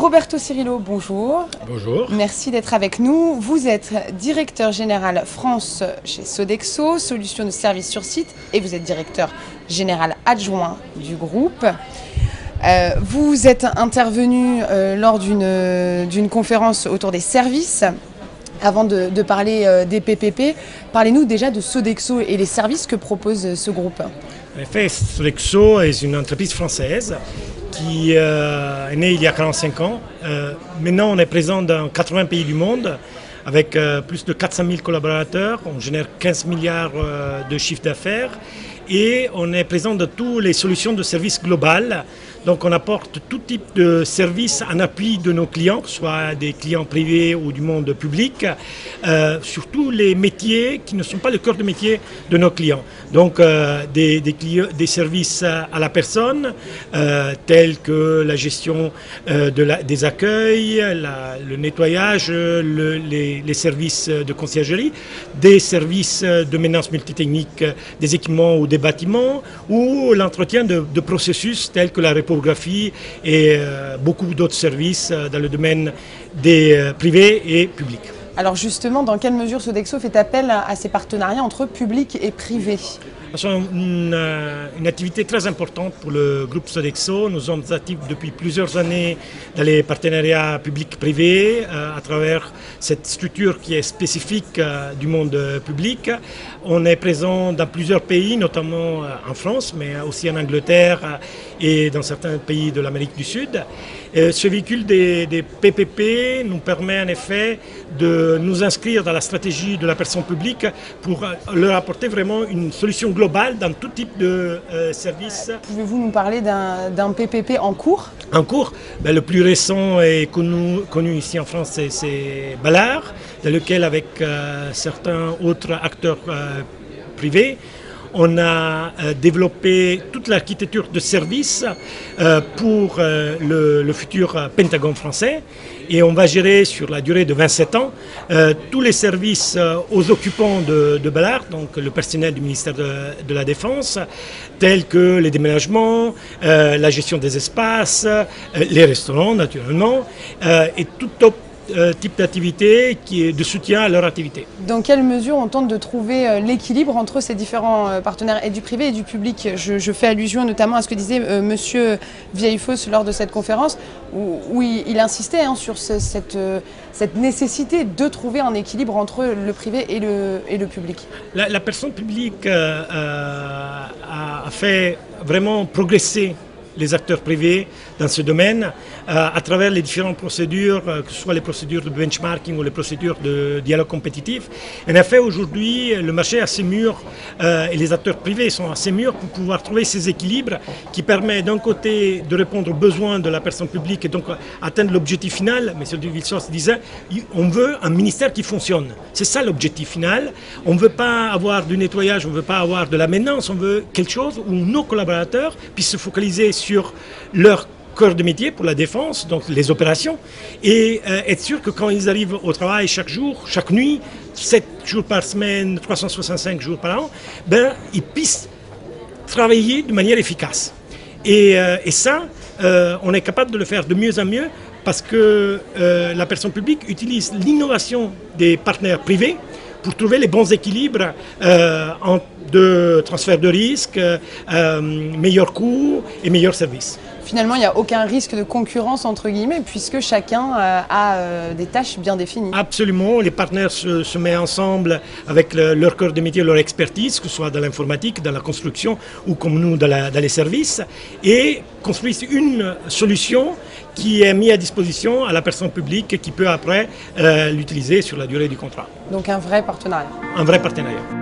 Roberto Cirillo, bonjour. Bonjour. Merci d'être avec nous. Vous êtes directeur général France chez Sodexo, solutions de services sur site, et vous êtes directeur général adjoint du groupe. Vous êtes intervenu lors d'une conférence autour des services. Avant de parler des PPP, parlez-nous déjà de Sodexo et les services que propose ce groupe. En effet, Sodexo est une entreprise française qui est née il y a 45 ans. Maintenant, on est présent dans 80 pays du monde avec plus de 400 000 collaborateurs. On génère 15 milliards de chiffre d'affaires et on est présent dans toutes les solutions de services globales. Donc on apporte tout type de services en appui de nos clients, que ce soit des clients privés ou du monde public, surtout les métiers qui ne sont pas le cœur de métier de nos clients. Donc des services à la personne, tels que la gestion des accueils, le nettoyage, les services de conciergerie, des services de maintenance multitechnique des équipements ou des bâtiments, ou l'entretien de processus tels que la reprographie et beaucoup d'autres services dans le domaine des privés et publics. Alors justement, dans quelle mesure Sodexo fait appel à ces partenariats entre public et privé ? C'est une activité très importante pour le groupe Sodexo. Nous sommes actifs depuis plusieurs années dans les partenariats publics-privés à travers cette structure qui est spécifique du monde public. On est présent dans plusieurs pays, notamment en France, mais aussi en Angleterre et dans certains pays de l'Amérique du Sud. Ce véhicule des PPP nous permet en effet de nous inscrire dans la stratégie de la personne publique pour leur apporter vraiment une solution globale dans tout type de services. Pouvez-vous nous parler d'un PPP en cours ? En cours, le plus récent et connu ici en France, c'est Ballard, dans lequel avec certains autres acteurs privés, on a développé toute l'architecture de services pour le futur Pentagone français et on va gérer sur la durée de 27 ans tous les services aux occupants de Ballard, donc le personnel du ministère de la Défense, tels que les déménagements, la gestion des espaces, les restaurants naturellement et tout type d'activité qui est de soutien à leur activité. Dans quelle mesure on tente de trouver l'équilibre entre ces différents partenaires et du privé et du public ? Je fais allusion notamment à ce que disait Monsieur Vieillefosse lors de cette conférence où il insistait sur cette nécessité de trouver un équilibre entre le privé et le public. La personne publique a fait vraiment progresser les acteurs privés dans ce domaine à travers les différentes procédures, que ce soit les procédures de benchmarking ou les procédures de dialogue compétitif. En effet, aujourd'hui, le marché est assez mûr et les acteurs privés sont assez mûrs pour pouvoir trouver ces équilibres qui permettent d'un côté de répondre aux besoins de la personne publique et donc atteindre l'objectif final. M. Villesos disait, on veut un ministère qui fonctionne. C'est ça l'objectif final. On ne veut pas avoir du nettoyage, on ne veut pas avoir de la maintenance, on veut quelque chose où nos collaborateurs puissent se focaliser sur leur cœur de métier pour la défense, donc les opérations, et être sûr que quand ils arrivent au travail chaque jour, chaque nuit, 7 jours par semaine, 365 jours par an, ils puissent travailler de manière efficace. Et ça, on est capable de le faire de mieux en mieux parce que la personne publique utilise l'innovation des partenaires privés pour trouver les bons équilibres de transfert de risque, meilleurs coûts et meilleurs services. Finalement, il n'y a aucun risque de concurrence entre guillemets puisque chacun a des tâches bien définies. Absolument, les partenaires se mettent ensemble avec leur cœur de métier, leur expertise, que ce soit dans l'informatique, dans la construction ou comme nous dans les services, et construisent une solution qui est mise à disposition à la personne publique qui peut après l'utiliser sur la durée du contrat. Donc un vrai partenariat. Un vrai partenariat.